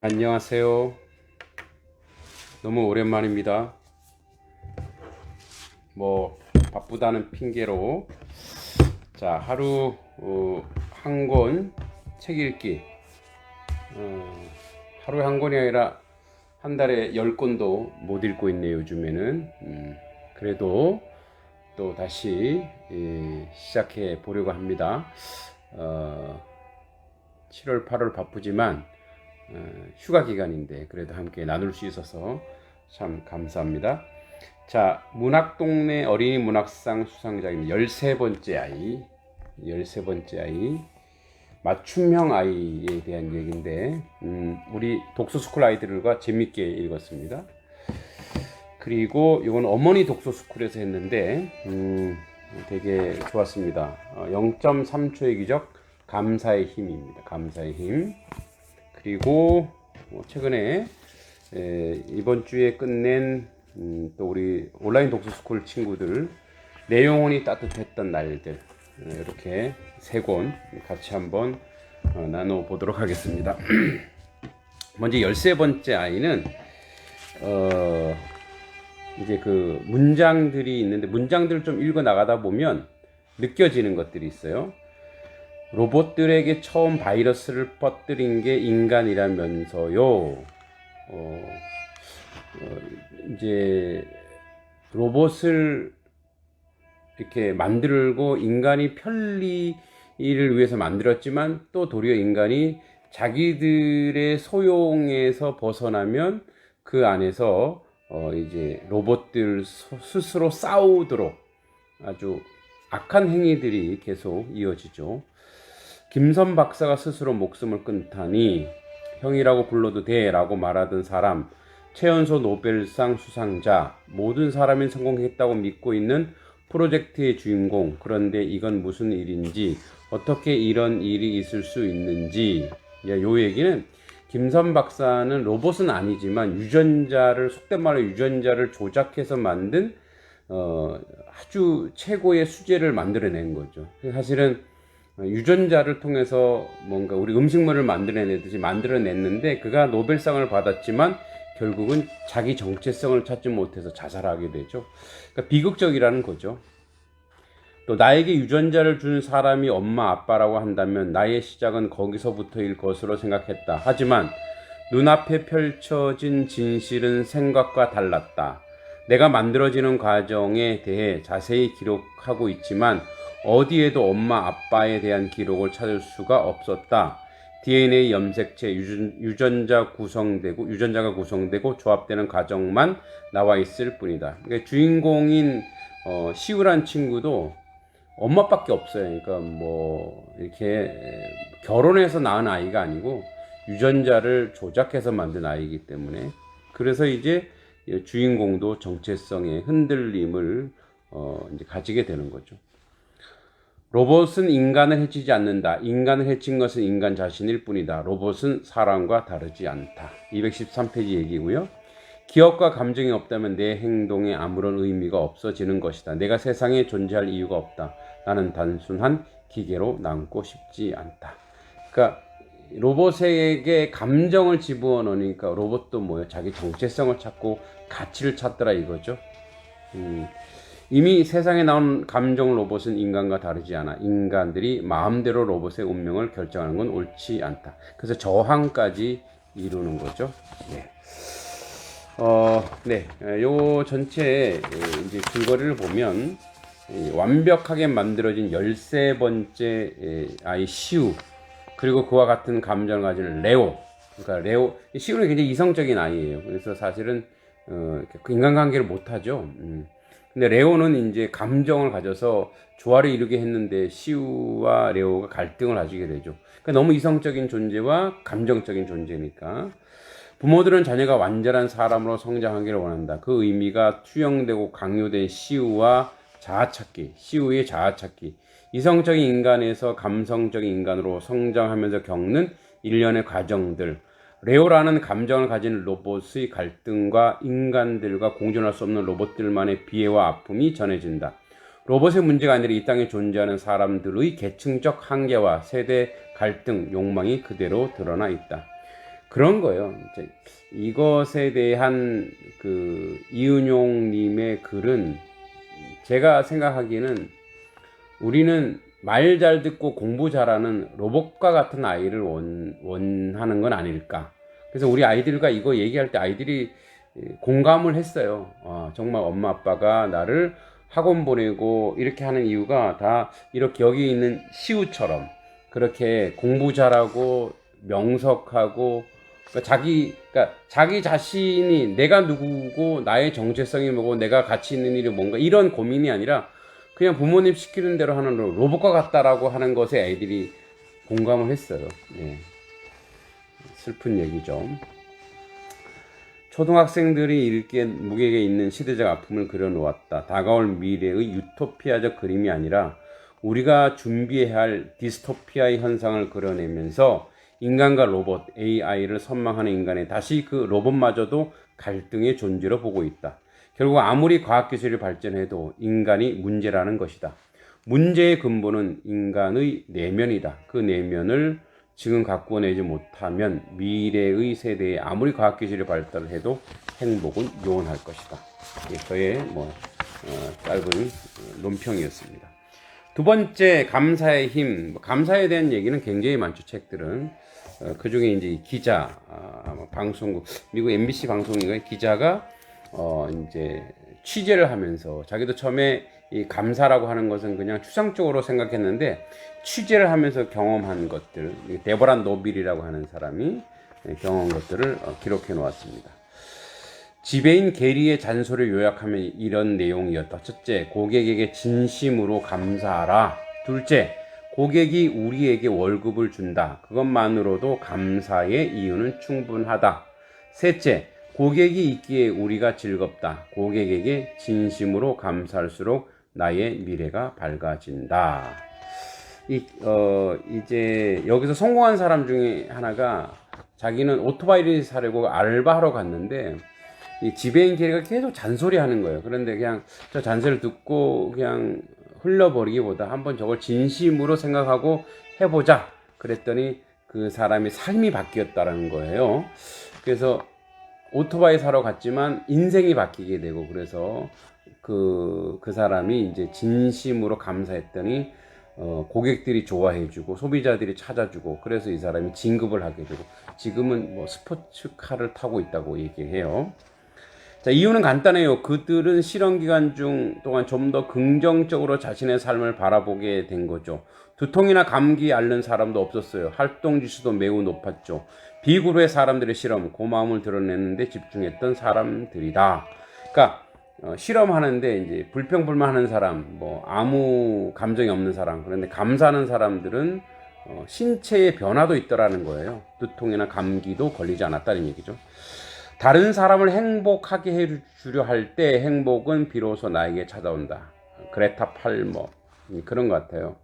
안녕하세요. 너무 오랜만입니다. 바쁘다는 핑계로 하루 한 권 책 읽기. 하루에 한 권이 아니라 한 달에 10권도 못 읽고 있네요, 요즘에는. 그래도 또 다시 시작해 보려고 합니다. 7월, 8월 바쁘지만 휴가 기간인데 그래도 함께 나눌 수 있어서 참 감사합니다. 문학동네 어린이 문학상 수상작입니다. 13번째 아이. 13번째 아이. 맞춤형 아이에 대한 얘기인데, 우리 독서스쿨 아이들과 재밌게 읽었습니다. 그리고 이건 어머니 독서스쿨에서 했는데, 되게 좋았습니다. 0.3초의 기적, 감사의 힘입니다. 감사의 힘. 그리고 최근에 이번 주에 끝낸 또 우리 온라인 독서스쿨 친구들 내용원이 따뜻했던 날들, 이렇게 세 권 같이 한번 나눠 보도록 하겠습니다. 먼저 13번째 아이는 이제 그 문장들이 있는데, 문장들을 좀 읽어 나가다 보면 느껴지는 것들이 있어요. 로봇들에게 처음 바이러스를 퍼뜨린 게 인간이라면서요. 이제 로봇을 이렇게 만들고 인간이 편리를 위해서 만들었지만, 또 도리어 인간이 자기들의 소용에서 벗어나면 그 안에서 이제 로봇들 스스로 싸우도록 아주 악한 행위들이 계속 이어지죠. 김선 박사가 스스로 목숨을 끊다니 형이라고 불러도 돼 라고 말하던 사람, 최연소 노벨상 수상자, 모든 사람이 성공했다고 믿고 있는 프로젝트의 주인공. 그런데 이건 무슨 일인지, 어떻게 이런 일이 있을 수 있는지. 요 얘기는, 김선 박사는 로봇은 아니지만 속된 말로 유전자를 조작해서 만든 아주 최고의 수제를 만들어낸 거죠. 사실은 유전자를 통해서 뭔가 우리 음식물을 만들어내듯이 만들어냈는데, 그가 노벨상을 받았지만 결국은 자기 정체성을 찾지 못해서 자살하게 되죠. 그러니까 비극적이라는 거죠. 또 나에게 유전자를 준 사람이 엄마 아빠라고 한다면 나의 시작은 거기서부터일 것으로 생각했다. 하지만 눈앞에 펼쳐진 진실은 생각과 달랐다. 내가 만들어지는 과정에 대해 자세히 기록하고 있지만 어디에도 엄마 아빠에 대한 기록을 찾을 수가 없었다. DNA 염색체, 유전자가 구성되고 조합되는 과정만 나와 있을 뿐이다. 그러니까 주인공인 시우란 친구도 엄마밖에 없어요. 그러니까 이렇게 결혼해서 낳은 아이가 아니고 유전자를 조작해서 만든 아이이기 때문에, 그래서 이제 주인공도 정체성의 흔들림을 이제 가지게 되는 거죠. 로봇은 인간을 해치지 않는다. 인간을 해친 것은 인간 자신일 뿐이다. 로봇은 사람과 다르지 않다. 213페이지 얘기고요. 기억과 감정이 없다면 내 행동에 아무런 의미가 없어지는 것이다. 내가 세상에 존재할 이유가 없다. 나는 단순한 기계로 남고 싶지 않다. 그러니까 로봇에게 감정을 집어넣으니까 로봇도 자기 정체성을 찾고 가치를 찾더라 이거죠. 이미 세상에 나온 감정 로봇은 인간과 다르지 않아. 인간들이 마음대로 로봇의 운명을 결정하는 건 옳지 않다. 그래서 저항까지 이루는 거죠. 요 전체 이제 줄거리를 보면, 완벽하게 만들어진 13번째 아이 시우, 그리고 그와 같은 감정을 가진 레오. 그러니까 시우는 굉장히 이성적인 아이예요. 그래서 사실은 인간관계를 못하죠. 근데 레오는 이제 감정을 가져서 조화를 이루게 했는데 시우와 레오가 갈등을 가지게 되죠. 그러니까 너무 이성적인 존재와 감정적인 존재니까. 부모들은 자녀가 완전한 사람으로 성장하기를 원한다. 그 의미가 투영되고 강요된 시우의 자아찾기. 이성적인 인간에서 감성적인 인간으로 성장하면서 겪는 일련의 과정들. 레오라는 감정을 가진 로봇의 갈등과 인간들과 공존할 수 없는 로봇들만의 비애와 아픔이 전해진다. 로봇의 문제가 아니라 이 땅에 존재하는 사람들의 계층적 한계와 세대 갈등, 욕망이 그대로 드러나 있다. 그런 거예요. 이제 이것에 대한 그 이은용님의 글은 제가 생각하기에는 우리는 말 잘 듣고 공부 잘하는 로봇과 같은 아이를 원하는 건 아닐까. 그래서 우리 아이들과 이거 얘기할 때 아이들이 공감을 했어요. 정말 엄마 아빠가 나를 학원 보내고 이렇게 하는 이유가 다 이렇게 여기 있는 시우처럼 그렇게 공부 잘하고 명석하고 그러니까 자기 자신이 내가 누구고 나의 정체성이 뭐고 내가 가치 있는 일이 뭔가 이런 고민이 아니라 그냥 부모님 시키는 대로 하는 로봇과 같다라고 하는 것에 아이들이 공감을 했어요. 네. 슬픈 얘기죠. 초등학생들이 읽기에 무게가 있는 시대적 아픔을 그려놓았다. 다가올 미래의 유토피아적 그림이 아니라 우리가 준비해야 할 디스토피아의 현상을 그려내면서 인간과 로봇, AI를 선망하는 인간에 다시 그 로봇마저도 갈등의 존재로 보고 있다. 결국 아무리 과학기술이 발전해도 인간이 문제라는 것이다. 문제의 근본은 인간의 내면이다. 그 내면을 지금 갖고 내지 못하면 미래의 세대에 아무리 과학기술이 발달해도 행복은 요원할 것이다. 이게 저의 짧은 논평이었습니다. 두 번째, 감사의 힘. 감사에 대한 얘기는 굉장히 많죠, 책들은. 그 중에 이제 기자, 방송국, 미국 MBC 방송인가요? 기자가 이제 취재를 하면서 자기도 처음에 이 감사라고 하는 것은 그냥 추상적으로 생각했는데 취재를 하면서 경험한 것들, 데보라 노빌이라고 하는 사람이 경험한 것들을 기록해 놓았습니다. 지배인 게리의 잔소리를 요약하면 이런 내용이었다. 첫째, 고객에게 진심으로 감사하라. 둘째, 고객이 우리에게 월급을 준다. 그것만으로도 감사의 이유는 충분하다. 셋째, 고객이 있기에 우리가 즐겁다. 고객에게 진심으로 감사할수록 나의 미래가 밝아진다. 이제 여기서 성공한 사람 중에 하나가 자기는 오토바이를 사려고 알바하러 갔는데 이 지배인 게리가 계속 잔소리하는 거예요. 그런데 그냥 저 잔소리를 듣고 그냥 흘려버리기보다 한번 저걸 진심으로 생각하고 해보자. 그랬더니 그 사람이 삶이 바뀌었다라는 거예요. 그래서 오토바이 사러 갔지만 인생이 바뀌게 되고 그래서 그 사람이 이제 진심으로 감사했더니 고객들이 좋아해주고 소비자들이 찾아주고 그래서 이 사람이 진급을 하게 되고 지금은 스포츠카를 타고 있다고 얘기해요. 자, 이유는 간단해요. 그들은 실험 기간 동안 좀 더 긍정적으로 자신의 삶을 바라보게 된 거죠. 두통이나 감기 앓는 사람도 없었어요. 활동 지수도 매우 높았죠. 비그룹의 사람들의 실험, 고마움을 드러내는데 집중했던 사람들이다. 그러니까 실험하는데 이제 불평불만하는 사람, 아무 감정이 없는 사람, 그런데 감사하는 사람들은 신체의 변화도 있더라는 거예요. 두통이나 감기도 걸리지 않았다는 얘기죠. 다른 사람을 행복하게 해주려 할 때 행복은 비로소 나에게 찾아온다. 그레타 팔머 그런 것 같아요.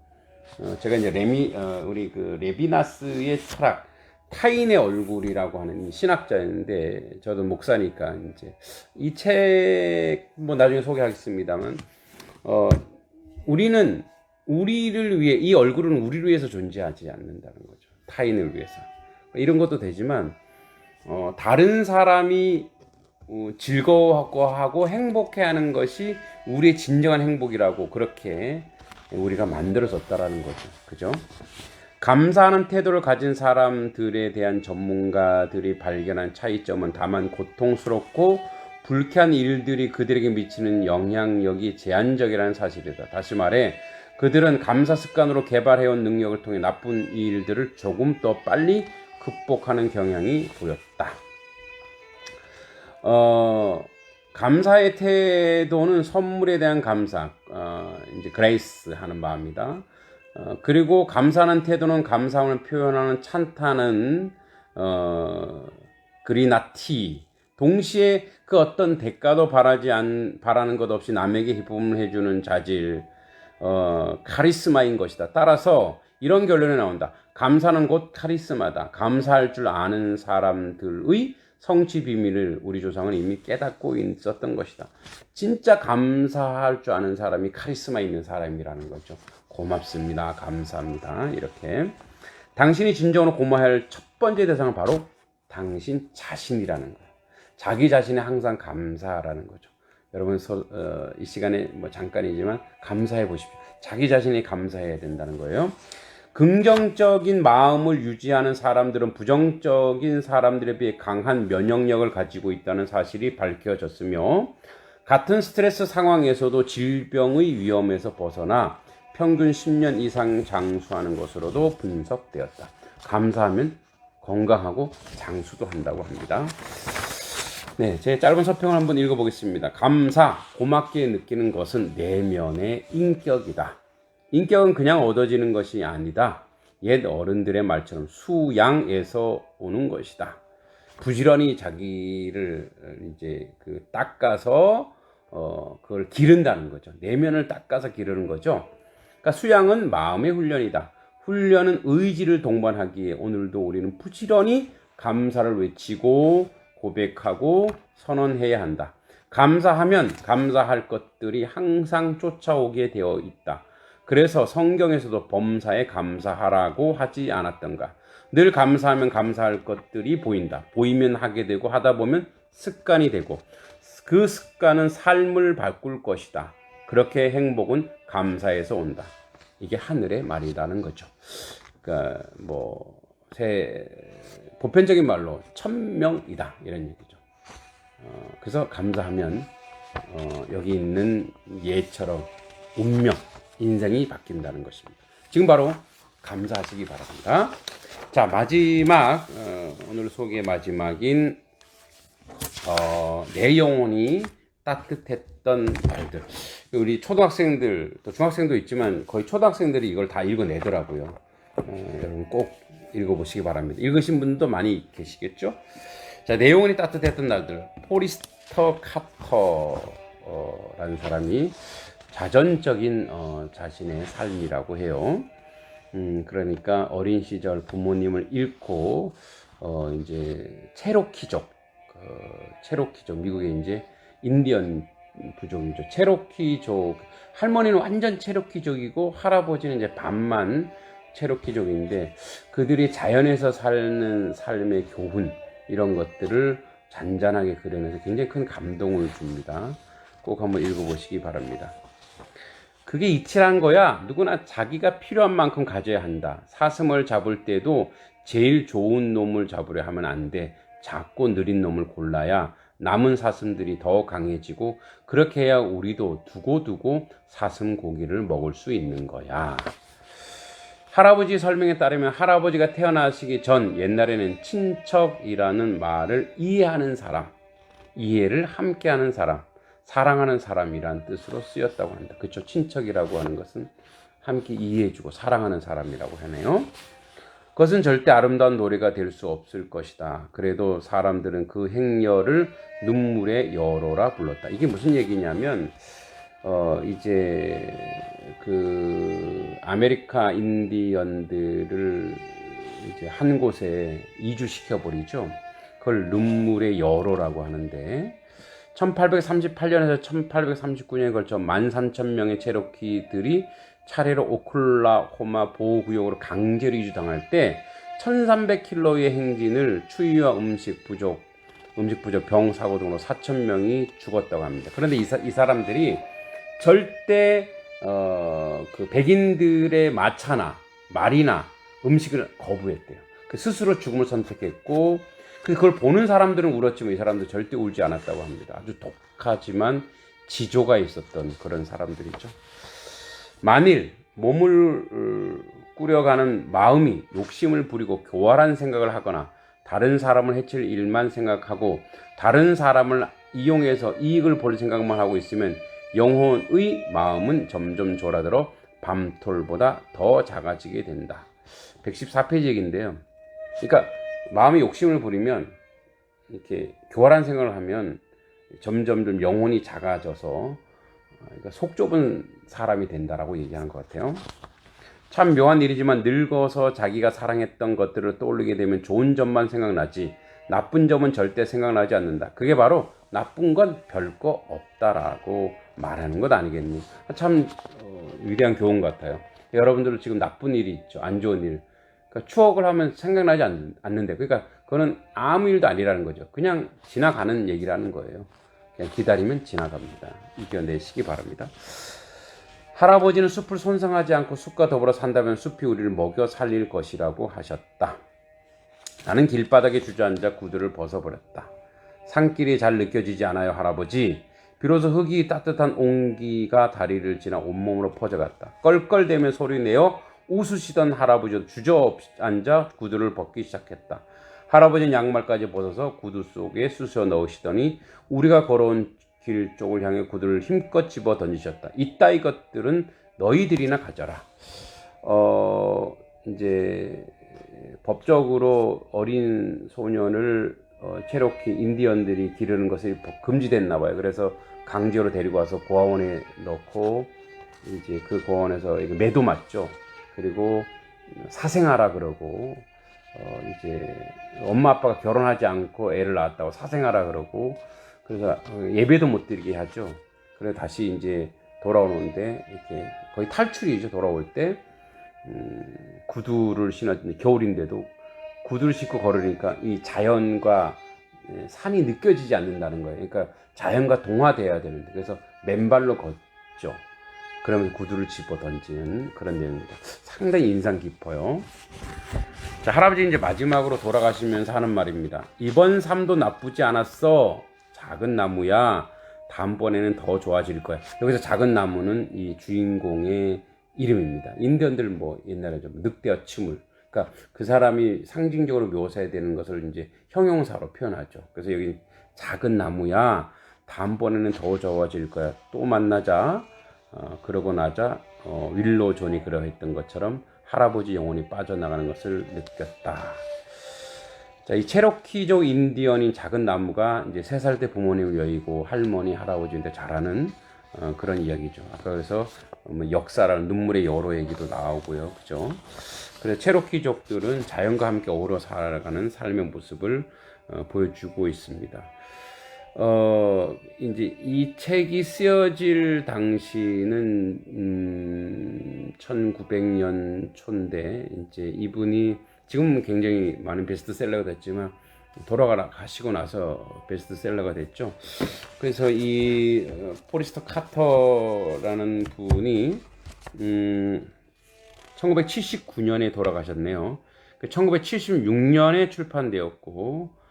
제가 이제 우리 그 레비나스의 철학, 타인의 얼굴이라고 하는 신학자였는데 저도 목사니까 이제 이 책 나중에 소개하겠습니다만 우리는 우리를 위해 이 얼굴은 우리를 위해서 존재하지 않는다는 거죠. 타인을 위해서 이런 것도 되지만 다른 사람이 즐거워하고 행복해하는 것이 우리의 진정한 행복이라고 그렇게 우리가 만들어졌다라는 거죠. 그죠? 감사하는 태도를 가진 사람들에 대한 전문가들이 발견한 차이점은 다만 고통스럽고 불쾌한 일들이 그들에게 미치는 영향력이 제한적이라는 사실이다. 다시 말해 그들은 감사 습관으로 개발해온 능력을 통해 나쁜 일들을 조금 더 빨리 극복하는 경향이 보였다. 감사의 태도는 선물에 대한 감사, 이제 그레이스 하는 마음이다. 그리고 감사하는 태도는 감사함을 표현하는 찬탄은 그리나티. 동시에 그 어떤 대가도 바라는 것 없이 남에게 기쁨을 해주는 자질, 카리스마인 것이다. 따라서 이런 결론이 나온다. 감사는 곧 카리스마다. 감사할 줄 아는 사람들의 성취 비밀을 우리 조상은 이미 깨닫고 있었던 것이다. 진짜 감사할 줄 아는 사람이 카리스마 있는 사람이라는 거죠. 고맙습니다. 감사합니다. 이렇게. 당신이 진정으로 고마워할 첫 번째 대상은 바로 당신 자신이라는 거예요. 자기 자신에 항상 감사하라는 거죠. 여러분 이 시간에 뭐 잠깐이지만 감사해 보십시오. 자기 자신이 감사해야 된다는 거예요. 긍정적인 마음을 유지하는 사람들은 부정적인 사람들에 비해 강한 면역력을 가지고 있다는 사실이 밝혀졌으며 같은 스트레스 상황에서도 질병의 위험에서 벗어나 평균 10년 이상 장수하는 것으로도 분석되었다. 감사하면 건강하고 장수도 한다고 합니다. 네, 제 짧은 서평을 한번 읽어보겠습니다. 감사, 고맙게 느끼는 것은 내면의 인격이다. 인격은 그냥 얻어지는 것이 아니다. 옛 어른들의 말처럼 수양에서 오는 것이다. 부지런히 자기를 이제 닦아서 그걸 기른다는 거죠. 내면을 닦아서 기르는 거죠. 그러니까 수양은 마음의 훈련이다. 훈련은 의지를 동반하기에 오늘도 우리는 부지런히 감사를 외치고 고백하고 선언해야 한다. 감사하면 감사할 것들이 항상 쫓아오게 되어 있다. 그래서 성경에서도 범사에 감사하라고 하지 않았던가. 늘 감사하면 감사할 것들이 보인다. 보이면 하게 되고 하다 보면 습관이 되고 그 습관은 삶을 바꿀 것이다. 그렇게 행복은 감사에서 온다. 이게 하늘의 말이라는 거죠. 그러니까 보편적인 말로 천명이다 이런 얘기죠. 그래서 감사하면 여기 있는 예처럼 운명, 인생이 바뀐다는 것입니다. 지금 바로 감사하시기 바랍니다. 자, 마지막 오늘 소개의 마지막인 내 영혼이 따뜻했던 말들. 우리 초등학생들 또 중학생도 있지만 거의 초등학생들이 이걸 다 읽어내더라고요. 여러분 꼭 읽어보시기 바랍니다. 읽으신 분도 많이 계시겠죠? 자, 내 영혼이 따뜻했던 날들. 포리스터 카터라는 사람이 자전적인 자신의 삶이라고 해요. 그러니까 어린 시절 부모님을 잃고 이제 체로키족 미국의 이제 인디언 부족이죠. 체로키족 할머니는 완전 체로키족이고 할아버지는 이제 반만 체로키족인데 그들이 자연에서 사는 삶의 교훈 이런 것들을 잔잔하게 그려내서 굉장히 큰 감동을 줍니다. 꼭 한번 읽어보시기 바랍니다. 그게 이치란 거야. 누구나 자기가 필요한 만큼 가져야 한다. 사슴을 잡을 때도 제일 좋은 놈을 잡으려 하면 안 돼. 작고 느린 놈을 골라야 남은 사슴들이 더 강해지고 그렇게 해야 우리도 두고두고 사슴 고기를 먹을 수 있는 거야. 할아버지 설명에 따르면 할아버지가 태어나시기 전 옛날에는 친척이라는 말을 이해하는 사람, 이해를 함께하는 사람, 사랑하는 사람이란 뜻으로 쓰였다고 합니다. 그렇죠? 친척이라고 하는 것은 함께 이해해주고 사랑하는 사람이라고 하네요. 그것은 절대 아름다운 노래가 될 수 없을 것이다. 그래도 사람들은 그 행렬을 눈물의 여로라 불렀다. 이게 무슨 얘기냐면 이제 그 아메리카 인디언들을 이제 한 곳에 이주시켜 버리죠. 그걸 눈물의 여로라고 하는데 1838년에서 1839년에 걸쳐 13,000명의 체로키들이 차례로 오클라호마 보호구역으로 강제로 이주당할 때 1300km의 행진을 추위와 음식 부족, 병사고 등으로 4,000명이 죽었다고 합니다. 그런데 이 사람들이 절대 그 백인들의 마차나 말이나 음식을 거부했대요. 스스로 죽음을 선택했고 그걸 보는 사람들은 울었지만 이 사람들 절대 울지 않았다고 합니다. 아주 독하지만 지조가 있었던 그런 사람들이죠. 만일 몸을 꾸려가는 마음이 욕심을 부리고 교활한 생각을 하거나 다른 사람을 해칠 일만 생각하고 다른 사람을 이용해서 이익을 볼 생각만 하고 있으면 영혼의 마음은 점점 졸아들어 밤톨보다 더 작아지게 된다. 114페이지 얘기인데요. 그러니까 마음이 욕심을 부리면 이렇게 교활한 생각을 하면 점점 영혼이 작아져서 그러니까 속 좁은 사람이 된다라고 얘기하는 것 같아요. 참 묘한 일이지만 늙어서 자기가 사랑했던 것들을 떠올리게 되면 좋은 점만 생각나지 나쁜 점은 절대 생각나지 않는다. 그게 바로 나쁜 건 별거 없다라고 말하는 것 아니겠니? 참 위대한 교훈 같아요. 여러분들 지금 나쁜 일이 있죠. 안 좋은 일. 그러니까 추억을 하면 생각나지 않는데 그러니까 그거는 아무 일도 아니라는 거죠. 그냥 지나가는 얘기라는 거예요. 그냥 기다리면 지나갑니다. 이겨내시기 바랍니다. 할아버지는 숲을 손상하지 않고 숲과 더불어 산다면 숲이 우리를 먹여 살릴 것이라고 하셨다. 나는 길바닥에 주저앉아 구두를 벗어버렸다. 산길이 잘 느껴지지 않아요, 할아버지. 비로소 흙이 따뜻한 온기가 다리를 지나 온몸으로 퍼져갔다. 껄껄대며 소리내어 웃으시던 할아버지도 주저앉아 구두를 벗기 시작했다. 할아버지는 양말까지 벗어서 구두 속에 쑤셔 넣으시더니 우리가 걸어온 길 쪽을 향해 구두를 힘껏 집어 던지셨다. 이따위 것들은 너희들이나 가져라. 이제 법적으로 어린 소년을 체로키 인디언들이 기르는 것이 금지됐나 봐요. 그래서 강제로 데리고 와서 고아원에 넣고 이제 그 고아원에서 매도 맞죠. 그리고 사생하라 그러고 이제 엄마 아빠가 결혼하지 않고 애를 낳았다고 사생하라 그러고 그래서 예배도 못 드리게 하죠. 그래 다시 이제 돌아오는데 이렇게 거의 탈출이죠. 돌아올 때 구두를 신었는데 겨울인데도 구두를 신고 걸으니까 이 자연과 산이 느껴지지 않는다는 거예요. 그러니까 자연과 동화돼야 되는데 그래서 맨발로 걷죠. 그러면서 구두를 집어 던지는 그런 내용입니다. 상당히 인상 깊어요. 자, 할아버지 이제 마지막으로 돌아가시면서 하는 말입니다. 이번 삶도 나쁘지 않았어. 작은 나무야. 다음번에는 더 좋아질 거야. 여기서 작은 나무는 이 주인공의 이름입니다. 인디언들 뭐 옛날에 좀 늑대와 춤을. 그러니까 그 사람이 상징적으로 묘사되는 것을 이제 형용사로 표현하죠. 그래서 여기 작은 나무야. 다음번에는 더 좋아질 거야. 또 만나자. 그러고 나자 윌로 존이 그러했던 것처럼 할아버지 영혼이 빠져나가는 것을 느꼈다. 자, 이 체로키족 인디언인 작은 나무가 이제 3살 때 부모님을 여의고 할머니, 할아버지한테 자라는 그런 이야기죠. 아까 그래서 역사라는 눈물의 여로 얘기도 나오고요. 그죠? 그래서 체로키족들은 자연과 함께 어우러 살아가는 삶의 모습을 보여주고 있습니다. 이제 이 책이 쓰여질 당시는 1900년 초인데 이제 이분이 지금은 굉장히 많은 베스트셀러가 됐지만 돌아가시고 나서 베스트셀러가 됐죠. 그래서 이 포리스터 카터라는 분이 1979년에 돌아가셨네요. 1976년에 출판되었고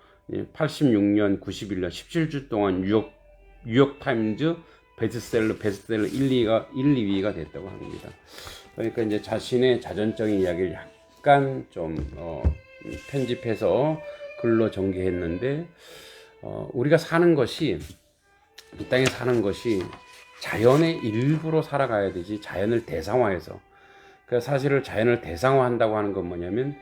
86년, 91년 17주 동안 뉴욕타임즈 베스트셀러 1, 2위가 됐다고 합니다. 그러니까 이제 자신의 자전적인 이야기를 약간 좀 편집해서 글로 전개했는데 우리가 사는 것이 이 땅에 사는 것이 자연의 일부로 살아가야 되지 자연을 대상화해서 그러니까 사실을 자연을 대상화한다고 하는 건 뭐냐면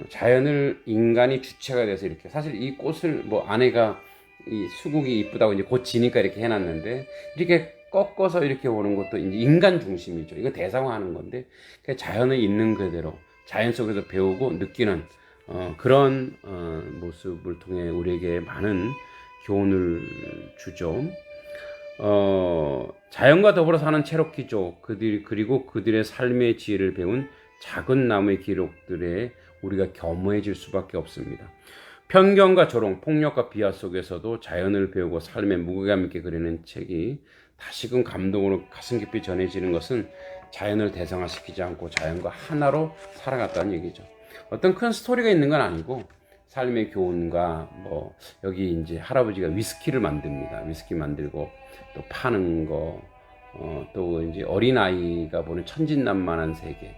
자연을 인간이 주체가 돼서 이렇게 사실 이 꽃을 뭐 아내가 이 수국이 이쁘다고 이제 곧 지니까 이렇게 해놨는데 이렇게 꺾어서 이렇게 오는 것도 이제 인간 중심이죠. 이거 대상화하는 건데 자연의 있는 그대로 자연 속에서 배우고 느끼는 그런 모습을 통해 우리에게 많은 교훈을 주죠. 자연과 더불어 사는 체로키족 그리고 그들의 삶의 지혜를 배운 작은 나무의 기록들에 우리가 겸허해질 수밖에 없습니다. 편견과 조롱, 폭력과 비하 속에서도 자연을 배우고 삶의 무게감 있게 그리는 책이 다시금 감동으로 가슴 깊이 전해지는 것은 자연을 대상화시키지 않고 자연과 하나로 살아갔다는 얘기죠. 어떤 큰 스토리가 있는 건 아니고 삶의 교훈과 뭐 여기 이제 할아버지가 위스키를 만듭니다. 위스키 만들고 또 파는 거, 또 이제 어린아이가 보는 천진난만한 세계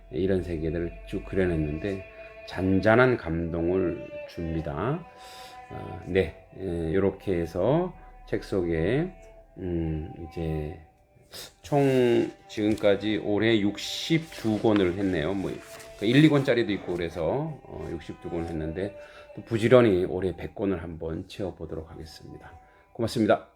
이런 세계들을 쭉 그려냈는데 잔잔한 감동을 줍니다. 네, 이렇게 해서 책 속에 이제 총 지금까지 올해 62권을 했네요. 뭐 1, 2권짜리도 있고 그래서 62권을 했는데 또 부지런히 올해 100권을 한번 채워보도록 하겠습니다. 고맙습니다.